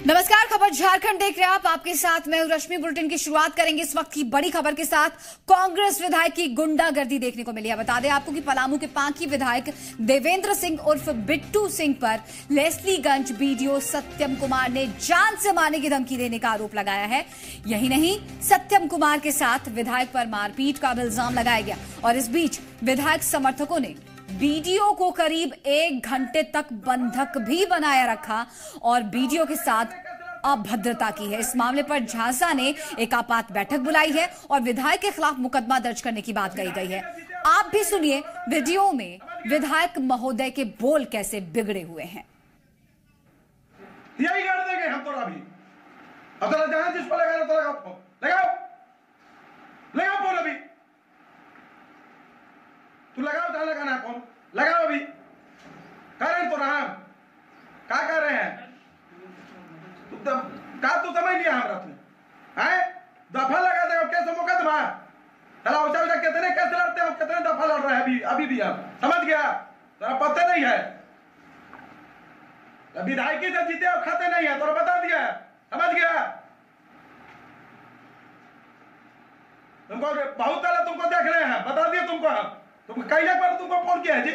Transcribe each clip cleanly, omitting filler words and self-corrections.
नमस्कार, खबर झारखंड देख रहे हैं आप। आपके साथ मैं रश्मि। बुलेटिन की शुरुआत करेंगे इस वक्त की बड़ी खबर के साथ। कांग्रेस विधायक की गुंडागर्दी देखने को मिली है। बता दें आपको कि पलामू के पांकी विधायक देवेंद्र सिंह उर्फ बिट्टू सिंह पर लेस्लीगंज बीडीओ सत्यम कुमार ने जान से मारने की धमकी देने का आरोप लगाया है। यही नहीं, सत्यम कुमार के साथ विधायक पर मारपीट का भी इल्जाम लगाया गया और इस बीच विधायक समर्थकों ने बीडीओ को करीब 1 घंटे तक बंधक भी बनाया रखा और बीडीओ के साथ अभद्रता की है। इस मामले पर झांसा ने एक आपात बैठक बुलाई है और विधायक के खिलाफ मुकदमा दर्ज करने की बात कही गई है। आप भी सुनिए वीडियो में विधायक महोदय के बोल कैसे बिगड़े हुए हैं। यही कर देंगे हम तो अभी। अब तो जहां जिस पर लगाना तो लगाओ, लगाओ फोन अभी। तू लगाओ, जहां लगाना है फोन लगाओ अभी। कर रहे तो रहा क्या कर रहे हैं? तू समझ लिया हमरा तू है? दफा लगा दे कैसे मुकदमा चला ऊंचा कितने कैसे लड़ते हो, कितने दफा लड़ रहे हैं अभी भी हम समझ गया। तेरा पता नहीं है विधायकी से जीते और खाते नहीं है, तो बता दिया समझ गया। तुमको बहुत पहले तुमको देख रहे हैं, बता दिया तुमको। हम तुम कई पर तुमको फोन किया है जी,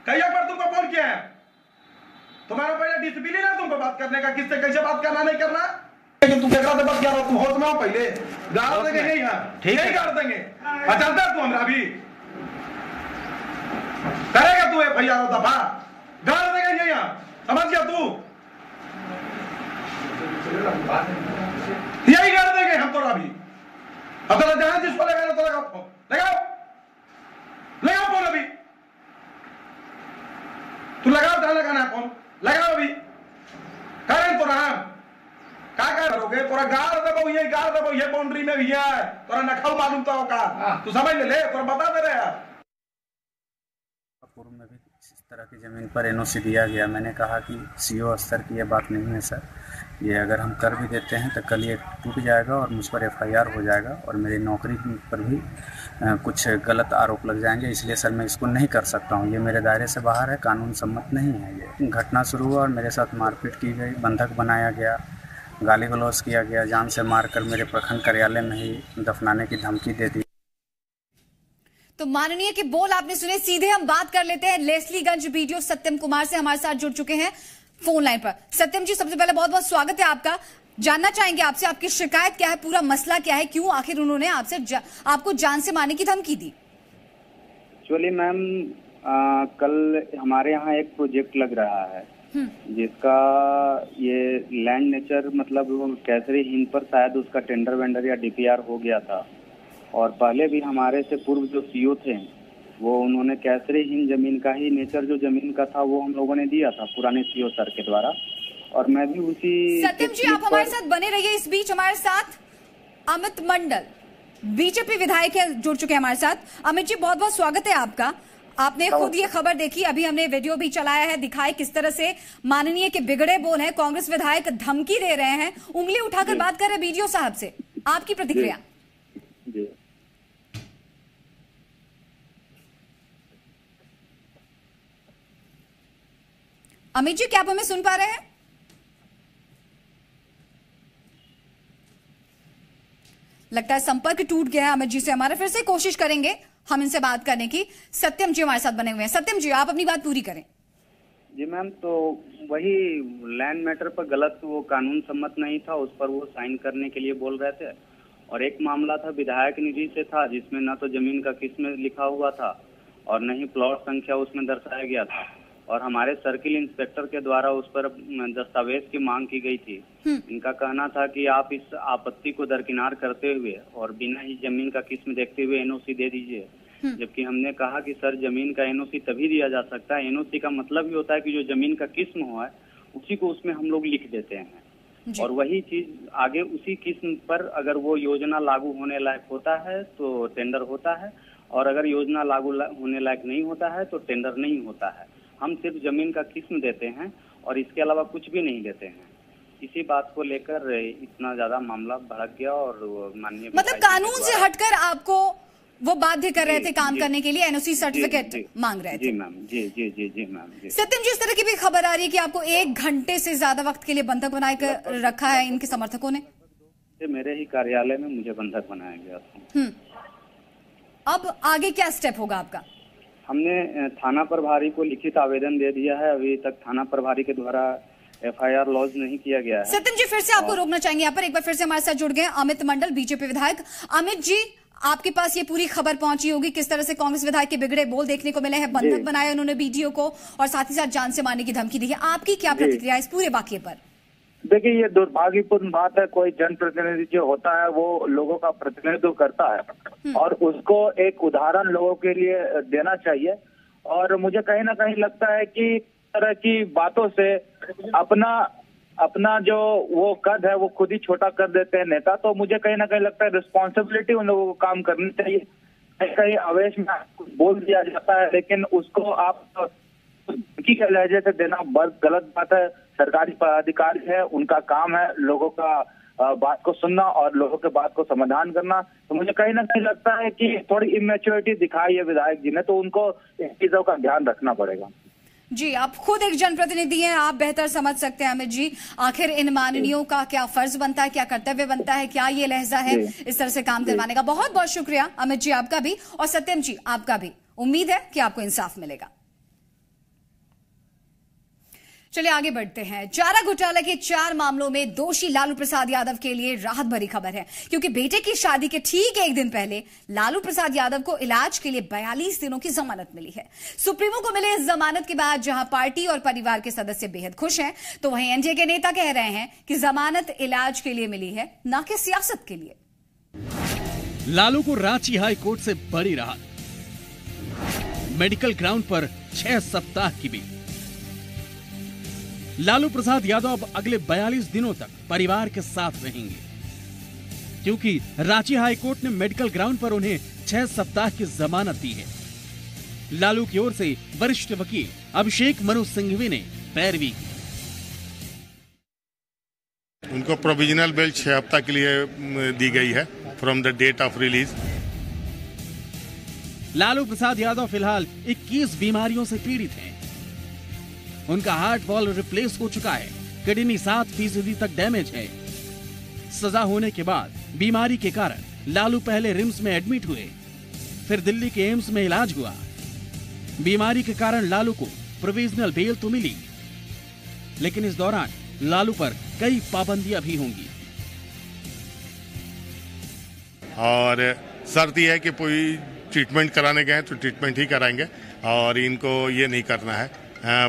कई पर तुमको फोन किया है। तुम्हारा पहले डिसिप्लिन है तुमको बात करने का, किससे कैसे बात करना नहीं करना। तुम केकरा से बात कर रहा, तुम होश में हो पहले। गाड़ देंगे नहीं है, ठीक है गाड़ देंगे। चलता तू हमरा अभी करेगा तू एफआईआर दफा गाड़ देंगे नहीं है, समझ गया तू। यही गाड़ देंगे हम तो अभी। अब तो जहां जिस पर लगाना तो लगाओ, लगाओ लगाओ फोन अभी। तू लगाओ, जहां लगाना है फोन लगाओ अभी। करें तो रहा क्या करोगे? तोरा गाड़ देबो, ये गाड़ देबो, ये बाउंड्री में भी है तोरा नखल मालूम तो का तू समझ ले, तोरा बता दे रहे हैं। पूर्व में भी इस तरह की ज़मीन पर एनओसी दिया गया। मैंने कहा कि सीओ स्तर की ये बात नहीं है सर, ये अगर हम कर भी देते हैं तो कल ये टूट जाएगा और मुझ पर एफआईआर हो जाएगा और मेरी नौकरी पर भी कुछ गलत आरोप लग जाएंगे, इसलिए सर मैं इसको नहीं कर सकता हूँ। ये मेरे दायरे से बाहर है, कानून सम्मत नहीं है। ये घटना शुरू हुआ और मेरे साथ मारपीट की गई, बंधक बनाया गया, गाली गलौज किया गया, जान से मारकर मेरे प्रखंड कार्यालय में ही दफनाने की धमकी दे दी। तो माननीय के बोल आपने सुने। सीधे हम बात कर लेते हैं लेस्लीगंज बीडीओ सत्यम कुमार से, हमारे साथ जुड़ चुके हैं फोन लाइन पर। सत्यम जी, सबसे पहले बहुत बहुत स्वागत है आपका। जानना चाहेंगे आपसे आपकी शिकायत क्या है, पूरा मसला क्या है, क्यों आखिर उन्होंने आपको जान से मारने की धमकी दी? एक्चुअली मैम, कल हमारे यहाँ एक प्रोजेक्ट लग रहा है जिसका ये लैंड नेचर मतलब कैसरी हिंद पर शायद उसका टेंडर वेंडर या डीपीआर हो गया था। और पहले भी हमारे से पूर्व जो सीओ थे वो उन्होंने कैसरी हिंद जमीन का ही नेचर जो जमीन का था वो हम लोगों ने दिया था पुराने सीओ सर के द्वारा। और मैं भी उसी सत्यम जी, आप हमारे साथ बने रहिए। इस बीच हमारे साथ अमित मंडल बीजेपी विधायक है, जुड़ चुके हैं हमारे साथ। अमित जी, बहुत बहुत स्वागत है आपका। आपने खुद ये खबर देखी, अभी हमने वीडियो भी चलाया है, दिखाए किस तरह से माननीय के बिगड़े बोल हैं। कांग्रेस विधायक धमकी दे रहे हैं, उंगली उठाकर बात कर रहे हैं बीडीओ साहब से। आपकी प्रतिक्रिया? अमित जी, क्या आप हमें सुन पा रहे हैं? लगता है संपर्क टूट गया है अमित जी से हमारा। फिर से कोशिश करेंगे हम इनसे बात करने की। सत्यम जी हमारे साथ बने हुए हैं। सत्यम जी, आप अपनी बात पूरी करें। जी मैम, तो वही लैंड मैटर पर गलत वो कानून सम्मत नहीं था, उस पर वो साइन करने के लिए बोल रहे थे। और एक मामला था विधायक निधि से था जिसमें न तो जमीन का किस्म लिखा हुआ था और न ही प्लॉट संख्या उसमें दर्शाया गया था। और हमारे सर्किल इंस्पेक्टर के द्वारा उस पर दस्तावेज की मांग की गई थी। इनका कहना था कि आप इस आपत्ति को दरकिनार करते हुए और बिना ही जमीन का किस्म देखते हुए एनओसी दे दीजिए। जबकि हमने कहा कि सर, जमीन का एनओसी तभी दिया जा सकता है, एनओसी का मतलब ही होता है कि जो जमीन का किस्म हुआ है उसी को उसमें हम लोग लिख देते हैं। और वही चीज आगे उसी किस्म पर अगर वो योजना लागू होने लायक होता है तो टेंडर होता है, और अगर योजना लागू होने लायक नहीं होता है तो टेंडर नहीं होता है। हम सिर्फ जमीन का किस्म देते हैं और इसके अलावा कुछ भी नहीं देते हैं। इसी बात को लेकर इतना ज्यादा मामला भड़क गया और माननीय मतलब कानून से हटकर आपको वो बाध्य कर रहे थे काम करने के लिए, एनओसी सर्टिफिकेट मांग रहे थे। जी मैम, जी मैम। सत्यम जी, इस तरह की भी खबर आ रही है कि आपको 1 घंटे से ज्यादा वक्त के लिए बंधक बनाकर रखा है इनके समर्थकों ने। मेरे ही कार्यालय में मुझे बंधक बनाया गया था। अब आगे क्या स्टेप होगा आपका? हमने थाना प्रभारी को लिखित आवेदन दे दिया है। अभी तक थाना प्रभारी के द्वारा FIR लॉन्च नहीं किया गया है। सत्यम जी, फिर से आपको रोकना चाहेंगे यहाँ पर। एक बार फिर से हमारे साथ जुड़ गए अमित मंडल, बीजेपी विधायक। अमित जी, आपके पास ये पूरी खबर पहुंची होगी, किस तरह से कांग्रेस विधायक के बिगड़े बोल देखने को मिले हैं, बंधक बनाया उन्होंने BDO को और साथ ही साथ जान से मारने की धमकी दी है। आपकी क्या प्रतिक्रिया है इस पूरे वाकये पर? देखिए, ये दुर्भाग्यपूर्ण बात है। कोई जनप्रतिनिधि जो होता है वो लोगों का प्रतिनिधित्व करता है और उसको एक उदाहरण लोगों के लिए देना चाहिए। और मुझे कहीं ना कहीं लगता है कि इस तरह की बातों से अपना जो वो कद है वो खुद ही छोटा कर देते हैं नेता। तो मुझे कहीं ना कहीं लगता है रिस्पॉन्सिबिलिटी उन लोगों को काम करनी चाहिए। कहीं आवेश में बोल दिया जाता है लेकिन उसको आप की लहजे से देना बहुत गलत बात है। सरकारी पदाधिकारी है, उनका काम है लोगों का बात को सुनना और लोगों के बात को समाधान करना। तो मुझे कहीं ना कहीं लगता है कि थोड़ी इमेच्योरिटी दिखाई है विधायक जी ने, तो उनको इन चीजों का ध्यान रखना पड़ेगा। जी, आप खुद एक जनप्रतिनिधि हैं, आप बेहतर समझ सकते हैं अमित जी, आखिर इन माननीयों का क्या फर्ज बनता है, क्या कर्तव्य बनता है, क्या ये लहजा है इस तरह से काम करवाने का। बहुत बहुत शुक्रिया अमित जी आपका भी, और सत्यम जी आपका भी। उम्मीद है कि आपको इंसाफ मिलेगा। चलिए आगे बढ़ते हैं। चारा घोटाला के 4 मामलों में दोषी लालू प्रसाद यादव के लिए राहत भरी खबर है, क्योंकि बेटे की शादी के ठीक 1 दिन पहले लालू प्रसाद यादव को इलाज के लिए 42 दिनों की जमानत मिली है। सुप्रीमो को मिले इस जमानत के बाद जहां पार्टी और परिवार के सदस्य बेहद खुश हैं, तो वहीं एनडीए के नेता कह रहे हैं कि जमानत इलाज के लिए मिली है, न कि सियासत के लिए। लालू को रांची हाई कोर्ट से बड़ी राहत, मेडिकल ग्राउंड पर 6 सप्ताह की भी। लालू प्रसाद यादव अब अगले 42 दिनों तक परिवार के साथ रहेंगे, क्योंकि रांची हाई कोर्ट ने मेडिकल ग्राउंड पर उन्हें 6 सप्ताह की जमानत दी है। लालू की ओर से वरिष्ठ वकील अभिषेक मनु सिंघवी ने पैरवी की। उनको प्रोविजनल बेल 6 हफ्ता के लिए दी गई है from the date of release. Lalu Prasad Yadav फिलहाल 21 बीमारियों से पीड़ित हैं। उनका हार्ट वॉल्व रिप्लेस हो चुका है, किडनी 7% तक डैमेज है। सजा होने के बाद बीमारी के कारण लालू पहले रिम्स में एडमिट हुए, फिर दिल्ली के एम्स में इलाज हुआ। बीमारी के कारण लालू को प्रोविजनल बेल तो मिली, लेकिन इस दौरान लालू पर कई पाबंदियां भी होंगी। और शर्त यह है कि कोई ट्रीटमेंट कराने गए तो ट्रीटमेंट ही कराएंगे और इनको ये नहीं करना है,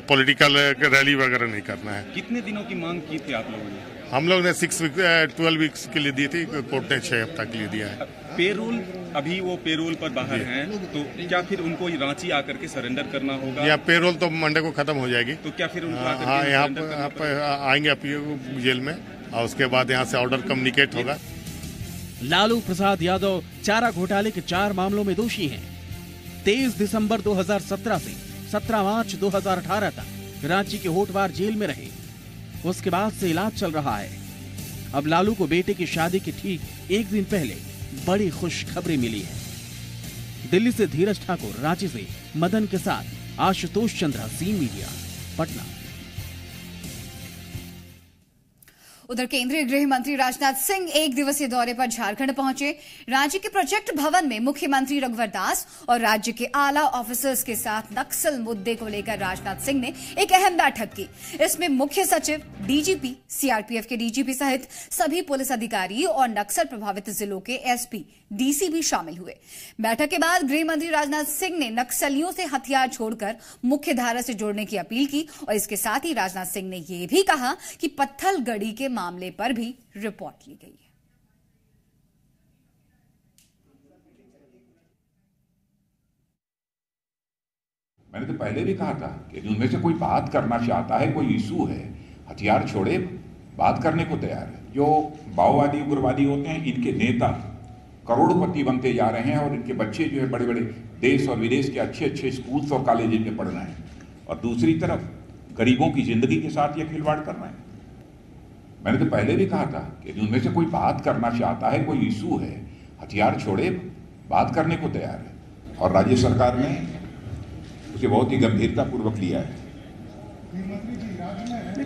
पॉलिटिकल रैली वगैरह नहीं करना है। कितने दिनों की मांग की थी आप लोगों ने? हम लोग ने 12 वीक्स के लिए दी थी, कोर्ट ने 6 हफ्ता के लिए दिया है। पेरोल, अभी वो पेरोल पर बाहर हैं, तो क्या फिर उनको रांची आकर के सरेंडर करना होगा? या पेरोल तो मंडे को खत्म हो जाएगी, तो क्या फिर उनको हाँ यहाँ पर आएंगे जेल में और उसके बाद यहाँ से ऑर्डर कम्युनिकेट होगा। लालू प्रसाद यादव चारा घोटाले के 4 मामलों में दोषी हैं। 23 दिसंबर 2017 से 17 मार्च 2018 तक रांची के होटवार जेल में रहे। उसके बाद से इलाज चल रहा है। अब लालू को बेटे की शादी के ठीक 1 दिन पहले बड़ी खुशखबरी मिली है। दिल्ली से धीरज ठाकुर, रांची से मदन के साथ आशुतोष चंद्रा, सी मीडिया, पटना। उधर केंद्रीय गृह मंत्री राजनाथ सिंह 1 दिवसीय दौरे पर झारखंड पहुंचे। रांची के प्रोजेक्ट भवन में मुख्यमंत्री रघुवर दास और राज्य के आला ऑफिसर्स के साथ नक्सल मुद्दे को लेकर राजनाथ सिंह ने एक अहम बैठक की। इसमें मुख्य सचिव, डीजीपी, सीआरपीएफ के डीजीपी सहित सभी पुलिस अधिकारी और नक्सल प्रभावित जिलों के एसपी, डीसी भी शामिल हुए। बैठक के बाद गृह मंत्री राजनाथ सिंह ने नक्सलियों से हथियार छोड़कर मुख्य धारा से जोड़ने की अपील की और इसके साथ ही राजनाथ सिंह ने यह भी कहा कि पत्थलगड़ी के मामले पर भी रिपोर्ट ली गई है। मैंने तो पहले भी कहा था कि उनमें से कोई बात करना चाहता है, कोई इशू है, हथियार छोड़े, बात करने को तैयार है। जो माओवादी उग्रवादी होते हैं, इनके नेता करोड़पति बनते जा रहे हैं और इनके बच्चे जो है बड़े बड़े देश और विदेश के अच्छे अच्छे स्कूल्स और कॉलेज में पढ़ रहे हैं और दूसरी तरफ गरीबों की जिंदगी के साथ ये खिलवाड़ कर रहे हैं। मैंने तो पहले भी कहा था कि उनमें से कोई बात करना चाहता है, कोई इशू है, हथियार छोड़े, बात करने को तैयार है और राज्य सरकार ने उसे बहुत ही गंभीरतापूर्वक लिया है।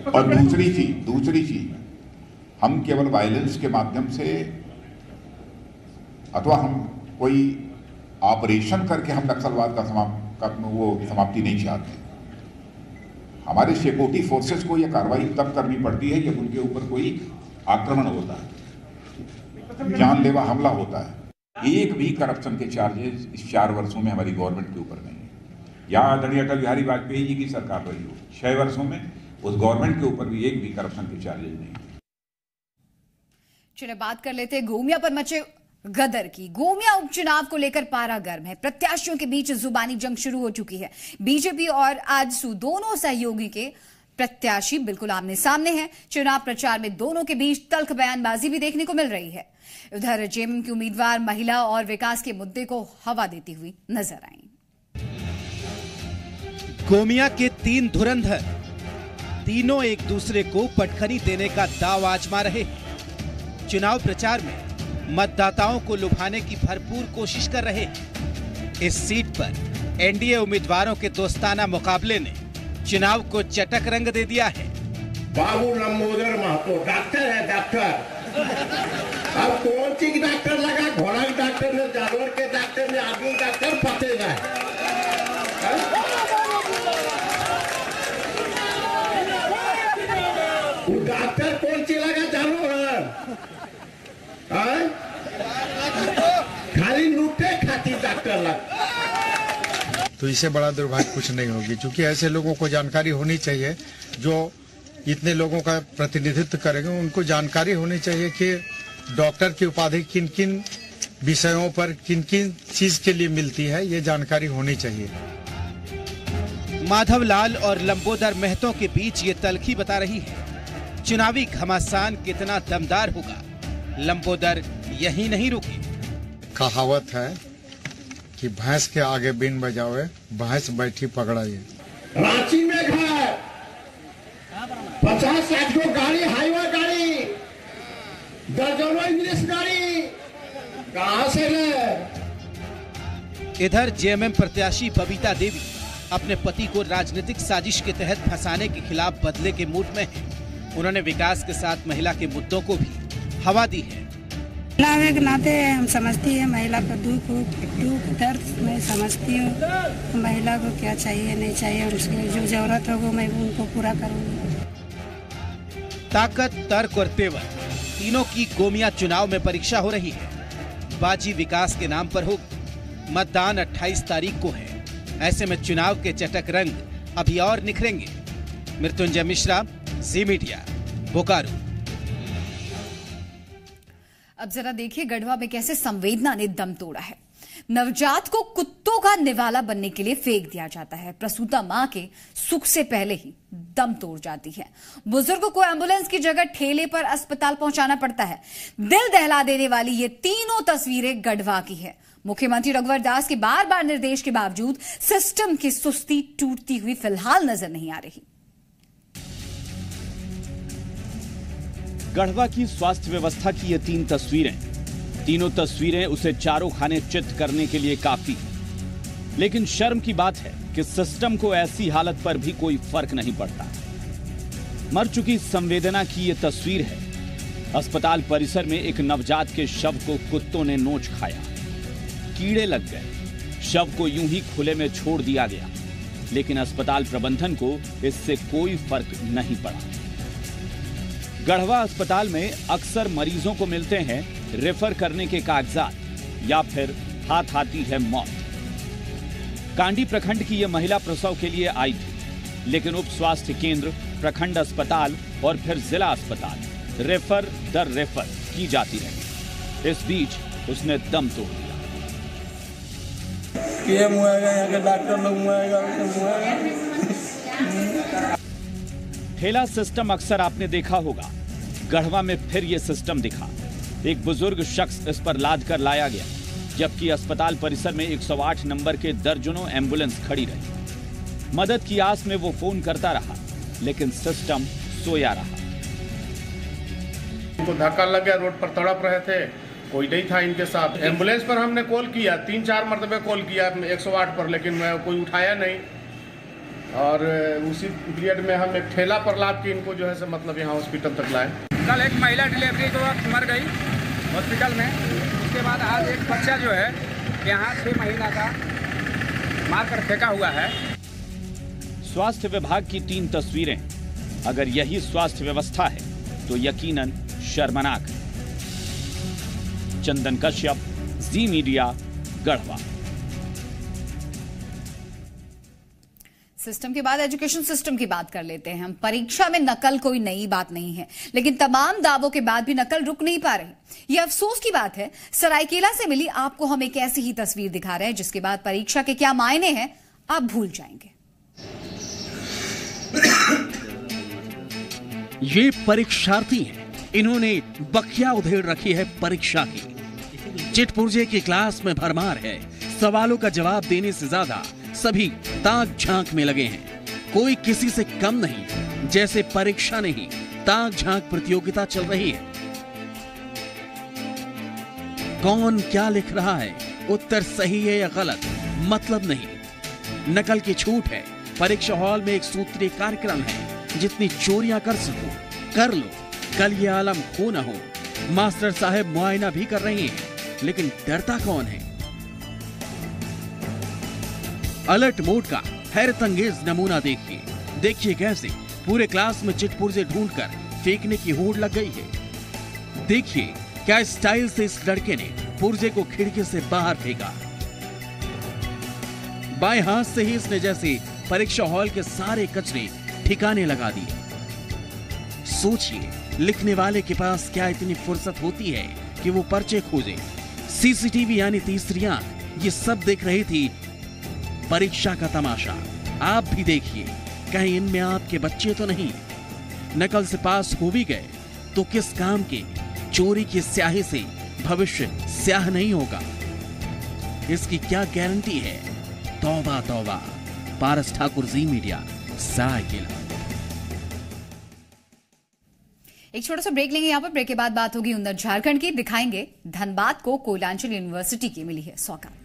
और दूसरी चीज हम केवल वायलेंस के माध्यम से अथवा हम कोई ऑपरेशन करके हम नक्सलवाद का समाप्ति नहीं चाहते। हमारे सिक्योरिटी फोर्सेस को यह कार्रवाई तब करनी पड़ती है जब उनके ऊपर कोई आक्रमण होता है, जानलेवा हमला होता है। एक भी करप्शन के चार्जेस इस 4 वर्षों में हमारी गवर्नमेंट के ऊपर नहीं है। या आदरणीय अटल बिहारी वाजपेयी जी की सरकार रही हो, 6 वर्षों में उस गवर्नमेंट के ऊपर भी एक भी करप्शन के चार्जेस नहीं। चलिए बात कर लेते हैं गोमिया पर मचे गदर की। गोमिया उपचुनाव को लेकर पारा गर्म है। प्रत्याशियों के बीच जुबानी जंग शुरू हो चुकी है। बीजेपी और आजसू दोनों सहयोगी के प्रत्याशी बिल्कुल आमने सामने हैं। चुनाव प्रचार में दोनों के बीच तल्ख बयानबाजी भी देखने को मिल रही है। उधर जेएमएम की उम्मीदवार महिला और विकास के मुद्दे को हवा देती हुई नजर आई। गोमिया के 3 धुरंधर तीनों एक दूसरे को पटखनी देने का दांव आजमा रहे। चुनाव प्रचार में मतदाताओं को लुभाने की भरपूर कोशिश कर रहे हैं। इस सीट पर एनडीए उम्मीदवारों के दोस्ताना मुकाबले ने चुनाव को चटक रंग दे दिया है। बाबू लंबोदर महतो डॉक्टर है, डॉक्टर। अब कौन सी डॉक्टर लगा? घोड़ा के डॉक्टर ने, जानवर के डॉक्टर ने, आदमी डॉक्टर फतेगा है। डॉक्टर कौन सी लगा? जानवर खाली लूटे खाती डॉक्टर लग। तो इससे बड़ा दुर्भाग्य कुछ नहीं होगी, क्योंकि ऐसे लोगों को जानकारी होनी चाहिए जो इतने लोगों का प्रतिनिधित्व करेंगे। उनको जानकारी होनी चाहिए कि डॉक्टर की उपाधि किन किन विषयों पर किन किन चीज के लिए मिलती है, ये जानकारी होनी चाहिए। माधवलाल और लंबोदर महतो के बीच ये तल्खी बता रही है चुनावी घमासान कितना दमदार होगा। लंबोदर यही नहीं रुके। कहावत है कि भैंस के आगे बीन बजावे, भैंस बैठी पकड़ाइए। रांची में घर 50-60 को गाड़ी, हाईवे गाड़ी, दर्जनों इंग्लिश गाड़ी, कहां से ले? इधर जेएमएम प्रत्याशी बबीता देवी अपने पति को राजनीतिक साजिश के तहत फंसाने के खिलाफ बदले के मूड में है। उन्होंने विकास के साथ महिला के मुद्दों को भी हवा दी है। महिला के नाते हम समझती है महिला का दुख दर्द मैं समझती हूँ। महिला को क्या चाहिए नहीं चाहिए, उसकी जो जरूरत होगा मैं उनको पूरा करूँगी। ताकत, तर्क और तेवर तीनों की गोमिया चुनाव में परीक्षा हो रही है। बाजी विकास के नाम पर होगी। मतदान 28 तारीख को है। ऐसे में चुनाव के चटक रंग अभी और निखरेंगे। मृत्युंजय मिश्रा, जी मीडिया, बोकारो। अब जरा देखिए गढ़वा में कैसे संवेदना ने दम तोड़ा है। नवजात को कुत्तों का निवाला बनने के लिए फेंक दिया जाता है। प्रसूता मां के सुख से पहले ही दम तोड़ जाती है। बुजुर्ग को एम्बुलेंस की जगह ठेले पर अस्पताल पहुंचाना पड़ता है। दिल दहला देने वाली ये तीनों तस्वीरें गढ़वा की है। मुख्यमंत्री रघुवर दास के बार बार निर्देश के बावजूद सिस्टम की सुस्ती टूटती हुई फिलहाल नजर नहीं आ रही। गढ़वा की स्वास्थ्य व्यवस्था की ये 3 तस्वीरें, तीनों तस्वीरें उसे चारों खाने चित्त करने के लिए काफी। लेकिन शर्म की बात है कि सिस्टम को ऐसी हालत पर भी कोई फर्क नहीं पड़ता। मर चुकी संवेदना की ये तस्वीर है। अस्पताल परिसर में एक नवजात के शव को कुत्तों ने नोच खाया। कीड़े लग गए। शव को यूं ही खुले में छोड़ दिया गया, लेकिन अस्पताल प्रबंधन को इससे कोई फर्क नहीं पड़ा। गढ़वा अस्पताल में अक्सर मरीजों को मिलते हैं रेफर करने के कागजात या फिर हाथ आती है मौत। कांडी प्रखंड की यह महिला प्रसव के लिए आई थी, लेकिन उप स्वास्थ्य केंद्र, प्रखंड अस्पताल और फिर जिला अस्पताल रेफर दर रेफर की जाती रही। इस बीच उसने दम तोड़ दिया। डॉक्टर लोग ठेला सिस्टम अक्सर आपने देखा होगा। गढ़वा में फिर यह सिस्टम दिखा। एक बुजुर्ग शख्स इस पर लाद कर लाया गया, जबकि अस्पताल परिसर में 108 नंबर के दर्जनों एम्बुलेंस खड़ी रही। मदद की आस में वो फोन करता रहा, लेकिन सिस्टम सोया रहा। उनको धक्का लग गया, रोड पर तड़प रहे थे कोई नहीं था इनके साथ। एम्बुलेंस पर हमने कॉल किया, 3-4 मरतबे कॉल किया 108 पर, लेकिन कोई उठाया नहीं। और उसी पीरियड में हम एक ठेला पर लाद के इनको जो है से मतलब यहाँ हॉस्पिटल तक लाए। कल एक महिला डिलीवरी के वक्त मर गई हॉस्पिटल में। उसके बाद आज एक बच्चा जो है यहाँ 6 महीना का मारकर फेंका हुआ है। स्वास्थ्य विभाग की 3 तस्वीरें, अगर यही स्वास्थ्य व्यवस्था है तो यकीनन शर्मनाक है। चंदन कश्यप, जी मीडिया, गढ़वा। सिस्टम के बाद एजुकेशन सिस्टम की बात कर लेते हैं हम। परीक्षा में नकल कोई नई बात नहीं है, लेकिन तमाम दावों के बाद भी नकल रुक नहीं पा रही। यह अफसोस की बात है। सरायकेला से मिली आपको हम एक ऐसी ही तस्वीर दिखा रहे हैं जिसके बाद परीक्षा के क्या मायने हैं आप भूल जाएंगे। ये परीक्षार्थी हैं, इन्होंने बखिया उधेड़ रखी है परीक्षा की। चिटपुर्जे की क्लास में भरमार है। सवालों का जवाब देने से ज्यादा सभी ताक झांक में लगे हैं। कोई किसी से कम नहीं, जैसे परीक्षा नहीं ताक झांक प्रतियोगिता चल रही है। कौन क्या लिख रहा है, उत्तर सही है या गलत, मतलब नहीं। नकल की छूट है। परीक्षा हॉल में एक सूत्रीय कार्यक्रम है। जितनी चोरियां कर सको कर लो, कल ये आलम हो न हो। मास्टर साहब मुआयना भी कर रहे हैं, लेकिन डरता कौन है। अलर्ट मोड का हैरत अंगेज नमूना देखिए कैसे पूरे क्लास में चिटपुर्जे ढूंढकर फेंकने की होड़ लग गई है। देखिए क्या स्टाइल से इस लड़के ने पुर्जे को खिड़की से बाहर फेंका। बाएं हाथ से ही इसने जैसे परीक्षा हॉल के सारे कचरे ठिकाने लगा दिए। सोचिए, लिखने वाले के पास क्या इतनी फुर्सत होती है कि वो पर्चे खोजे। सीसीटीवी यानी तीसरी आंख ये सब देख रही थी परीक्षा का तमाशा। आप भी देखिए, कहीं इनमें आपके बच्चे तो नहीं। नकल से पास हो भी गए तो किस काम के। चोरी की स्याही से भविष्य स्याह नहीं होगा, इसकी क्या गारंटी है। तौबा तौबा। पारस ठाकुर, जी मीडिया, सरायकेला। एक छोटा सा ब्रेक लेंगे। यहां पर ब्रेक के बाद बात होगी उन्नत झारखंड की। दिखाएंगे धनबाद को कोयलांचल यूनिवर्सिटी की मिली है सौगात।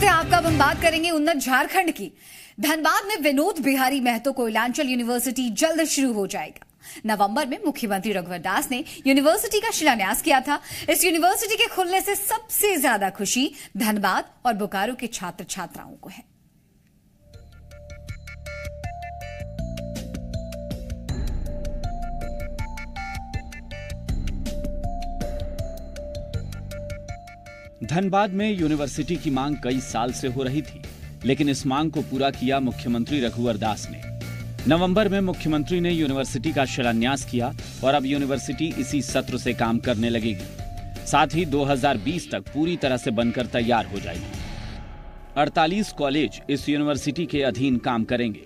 चलते आपका अब हम बात करेंगे उन्नत झारखंड की। धनबाद में विनोद बिहारी महतो कोयलांचल यूनिवर्सिटी जल्द शुरू हो जाएगा। नवंबर में मुख्यमंत्री रघुवर दास ने यूनिवर्सिटी का शिलान्यास किया था। इस यूनिवर्सिटी के खुलने से सबसे ज्यादा खुशी धनबाद और बोकारो के छात्र छात्राओं को है। धनबाद में यूनिवर्सिटी की मांग कई साल से हो रही थी, लेकिन इस मांग को पूरा किया मुख्यमंत्री रघुवर दास ने। नवंबर में मुख्यमंत्री ने यूनिवर्सिटी का शिलान्यास किया और अब यूनिवर्सिटी इसी सत्र से काम करने लगेगी। साथ ही 2020 तक पूरी तरह से बनकर तैयार हो जाएगी। 48 कॉलेज इस यूनिवर्सिटी के अधीन काम करेंगे।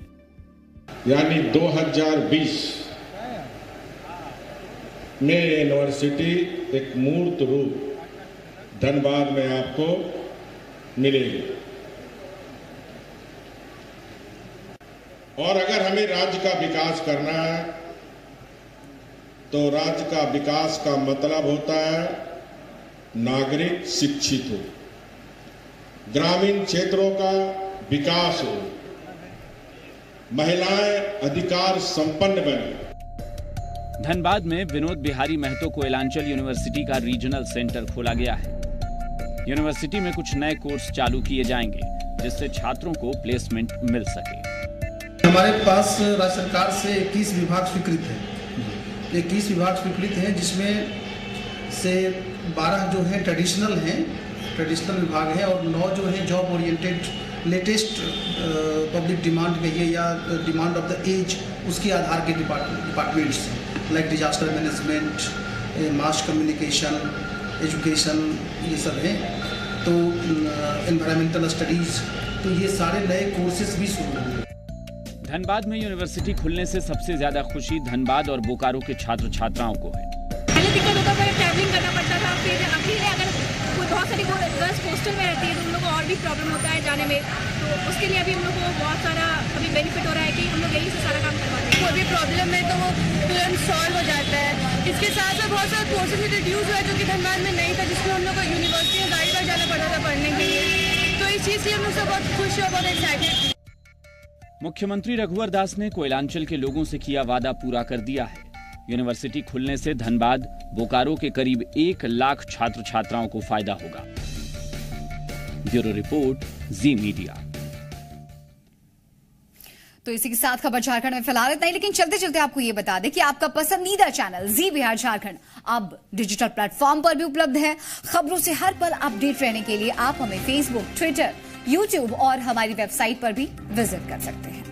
यानी 2020 में यूनिवर्सिटी एक मूर्त रूप धनबाद में आपको मिलेगी। और अगर हमें राज्य का विकास करना है तो राज्य का विकास का मतलब होता है नागरिक शिक्षित हो, ग्रामीण क्षेत्रों का विकास हो, महिलाएं अधिकार संपन्न बने। धनबाद में विनोद बिहारी महतो कोयलांचल यूनिवर्सिटी का रीजनल सेंटर खोला गया है। यूनिवर्सिटी में कुछ नए कोर्स चालू किए जाएंगे, जिससे छात्रों को प्लेसमेंट मिल सके। हमारे पास राज्य सरकार से 21 विभाग स्वीकृत है। 21 विभाग स्वीकृत हैं, जिसमें से 12 जो हैं ट्रेडिशनल विभाग हैं और 9 जो हैं job oriented latest public demand कहिए या डिमांड ऑफ द एज, उसके आधार के departments like disaster management, mass communication, education, ये सब हैं। तो एनवायरमेंटल स्टडीज, तो ये सारे नए कोर्सेज भी शुरू होंगे। धनबाद में यूनिवर्सिटी खुलने से सबसे ज्यादा खुशी धनबाद और बोकारो के छात्र छात्राओं को है। पहले दिक्कत होता था, ट्रैवलिंग करना पड़ता था, फिर अकेले अगर कोई बहुत सारी गर्ल्स हॉस्टल में रहती है तो उन लोगों को और भी प्रॉब्लम होता है जाने में। तो उसके लिए अभी हम लोग को बहुत सारा अभी बेनिफिट हो रहा है कि हम लोग यहीं से सारा काम करवाते हैं। कोई भी प्रॉब्लम है तो वो तुरंत सॉल्व हो जाता है। इसके साथ साथ बहुत सारा कोर्सेज भी रिड्यूस हुआ है जो कि धनबाद में नहीं था, जिसमें हम लोग को यूनिवर्सिटी में गाड़ी पर जाना पड़ता था पढ़ने के लिए। तो इस चीज़ से हम लोग सब बहुत खुश और बहुत एक्साइटेड। मुख्यमंत्री रघुवर दास ने कोयलांचल के लोगों से किया वादा पूरा कर दिया है। यूनिवर्सिटी खुलने से धनबाद, बोकारो के करीब 1 लाख छात्र छात्राओं को फायदा होगा। ब्यूरो रिपोर्ट, जी मीडिया। तो इसी के साथ खबर झारखंड में फिलहाल इतना ही, लेकिन चलते चलते आपको ये बता दें कि आपका पसंदीदा चैनल जी बिहार झारखंड अब डिजिटल प्लेटफॉर्म पर भी उपलब्ध है। खबरों से हर पल अपडेट रहने के लिए आप हमें फेसबुक, ट्विटर, यूट्यूब और हमारी वेबसाइट पर भी विजिट कर सकते हैं।